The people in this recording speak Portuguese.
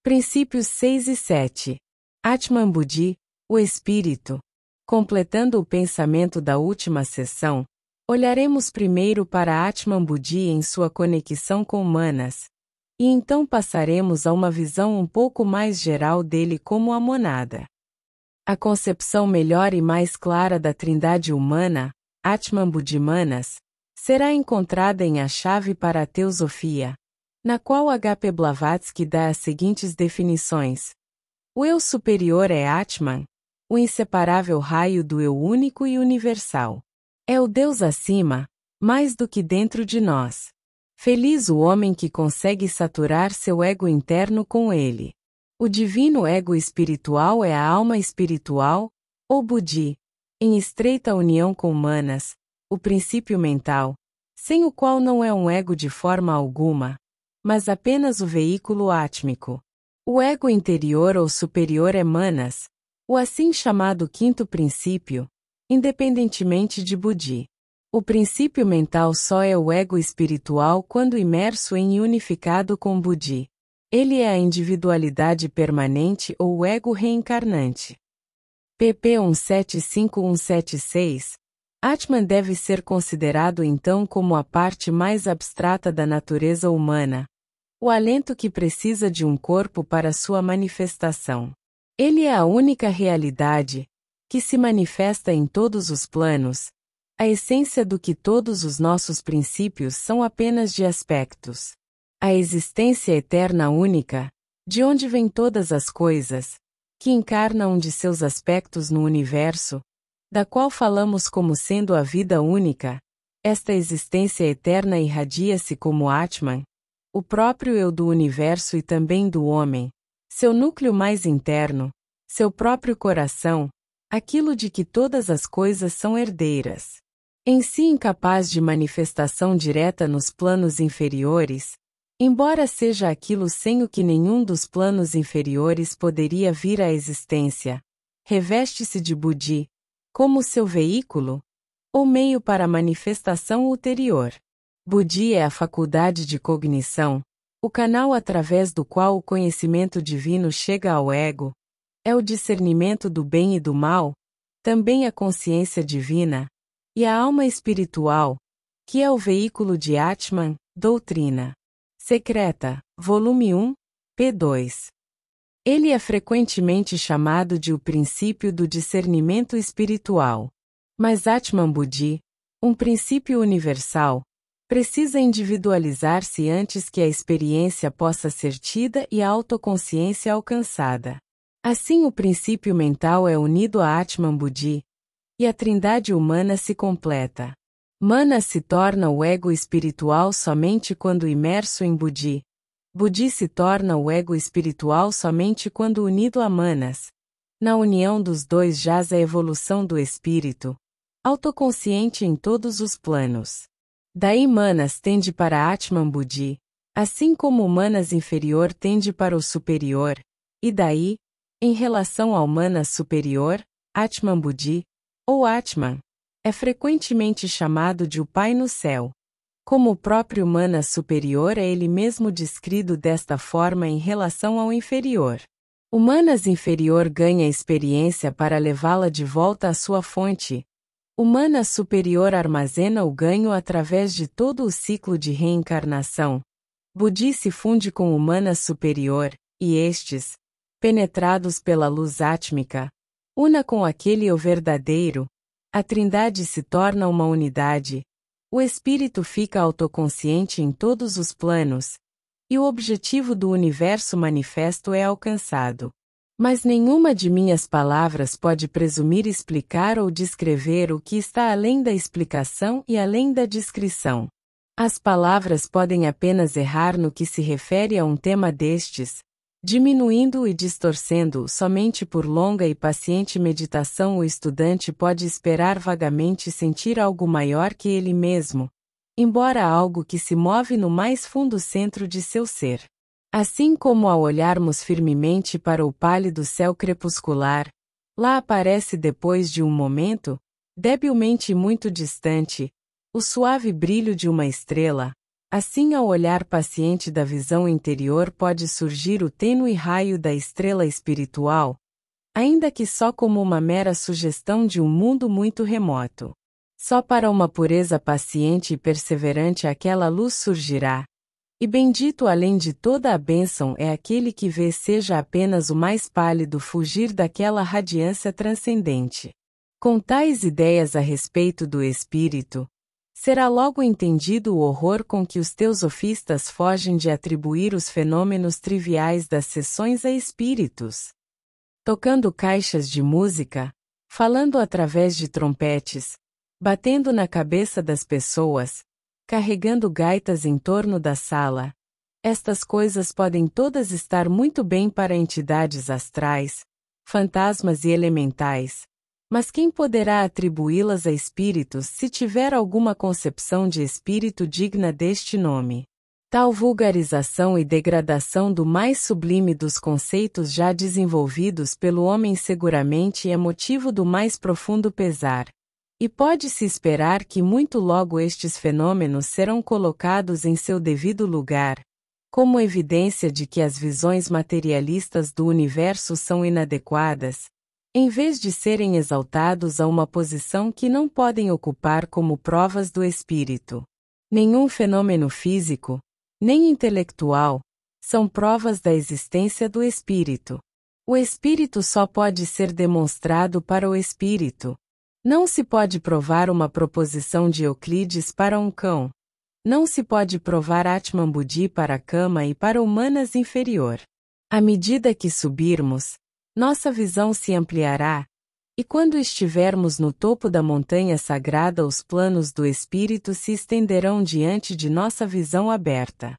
Princípios 6 e 7. Atman Buddhi, o Espírito. Completando o pensamento da última sessão, olharemos primeiro para Atman Buddhi em sua conexão com Manas, e então passaremos a uma visão um pouco mais geral dele como a monada. A concepção melhor e mais clara da trindade humana, Atman Buddhi Manas, será encontrada em A Chave para a Teosofia, na qual H.P. Blavatsky dá as seguintes definições. O eu superior é Atman, o inseparável raio do eu único e universal. É o Deus acima, mais do que dentro de nós. Feliz o homem que consegue saturar seu ego interno com ele. O divino ego espiritual é a alma espiritual, ou Buddhi, em estreita união com Manas, o princípio mental, sem o qual não é um ego de forma alguma, mas apenas o veículo átmico. O ego interior ou superior é Manas, o assim chamado quinto princípio, independentemente de Buddhi. O princípio mental só é o ego espiritual quando imerso em e unificado com Buddhi. Ele é a individualidade permanente ou o ego reencarnante. pp. 175176. Atman deve ser considerado então como a parte mais abstrata da natureza humana, o alento que precisa de um corpo para sua manifestação. Ele é a única realidade, que se manifesta em todos os planos, a essência do que todos os nossos princípios são apenas de aspectos. A existência eterna única, de onde vêm todas as coisas, que encarna um de seus aspectos no universo, da qual falamos como sendo a vida única, esta existência eterna irradia-se como Atman, o próprio eu do universo e também do homem, seu núcleo mais interno, seu próprio coração, aquilo de que todas as coisas são herdeiras. Em si incapaz de manifestação direta nos planos inferiores, embora seja aquilo sem o que nenhum dos planos inferiores poderia vir à existência, reveste-se de Buddhi, como seu veículo, ou meio para a manifestação ulterior. Buddhi é a faculdade de cognição, o canal através do qual o conhecimento divino chega ao ego, é o discernimento do bem e do mal, também a consciência divina, e a alma espiritual, que é o veículo de Atman, doutrina secreta, volume 1, p. 2. Ele é frequentemente chamado de o princípio do discernimento espiritual. Mas Atman Buddhi, um princípio universal, precisa individualizar-se antes que a experiência possa ser tida e a autoconsciência alcançada. Assim o princípio mental é unido a Atman Buddhi, e a trindade humana se completa. Manas se torna o ego espiritual somente quando imerso em Buddhi. Buddhi se torna o ego espiritual somente quando unido a Manas. Na união dos dois jaz a evolução do espírito, autoconsciente em todos os planos. Daí Manas tende para Atman Buddhi, assim como o Manas inferior tende para o superior, e daí, em relação ao Manas superior, Atman Buddhi, ou Atman, é frequentemente chamado de o Pai no céu. Como o próprio Manas superior é ele mesmo descrito desta forma em relação ao inferior. O Manas inferior ganha experiência para levá-la de volta à sua fonte. O Manas superior armazena o ganho através de todo o ciclo de reencarnação. Buddhi se funde com o Manas superior, e estes, penetrados pela luz átmica, una com aquele eu verdadeiro, a trindade se torna uma unidade, o espírito fica autoconsciente em todos os planos, e o objetivo do universo manifesto é alcançado. Mas nenhuma de minhas palavras pode presumir explicar ou descrever o que está além da explicação e além da descrição. As palavras podem apenas errar no que se refere a um tema destes, diminuindo-o e distorcendo-o somente por longa e paciente meditação. O estudante pode esperar vagamente sentir algo maior que ele mesmo, embora algo que se move no mais fundo centro de seu ser. Assim como ao olharmos firmemente para o pálido céu crepuscular, lá aparece depois de um momento, debilmente e muito distante, o suave brilho de uma estrela, Assim, ao olhar paciente da visão interior pode surgir o tênue raio da estrela espiritual, ainda que só como uma mera sugestão de um mundo muito remoto. Só para uma pureza paciente e perseverante aquela luz surgirá. E bendito além de toda a bênção é aquele que vê seja apenas o mais pálido fugir daquela radiância transcendente. Com tais ideias a respeito do Espírito, será logo entendido o horror com que os teosofistas fogem de atribuir os fenômenos triviais das sessões a espíritos. Tocando caixas de música, falando através de trompetes, batendo na cabeça das pessoas, carregando gaitas em torno da sala. Estas coisas podem todas estar muito bem para entidades astrais, fantasmas e elementais, mas quem poderá atribuí-las a espíritos se tiver alguma concepção de espírito digna deste nome? Tal vulgarização e degradação do mais sublime dos conceitos já desenvolvidos pelo homem seguramente é motivo do mais profundo pesar. E pode-se esperar que muito logo estes fenômenos serão colocados em seu devido lugar, como evidência de que as visões materialistas do universo são inadequadas, em vez de serem exaltados a uma posição que não podem ocupar como provas do espírito. Nenhum fenômeno físico, nem intelectual, são provas da existência do espírito. O espírito só pode ser demonstrado para o espírito. Não se pode provar uma proposição de Euclides para um cão. Não se pode provar Atman Buddhi para a cama e para humanas inferior. À medida que subirmos, nossa visão se ampliará, e quando estivermos no topo da montanha sagrada os planos do espírito se estenderão diante de nossa visão aberta.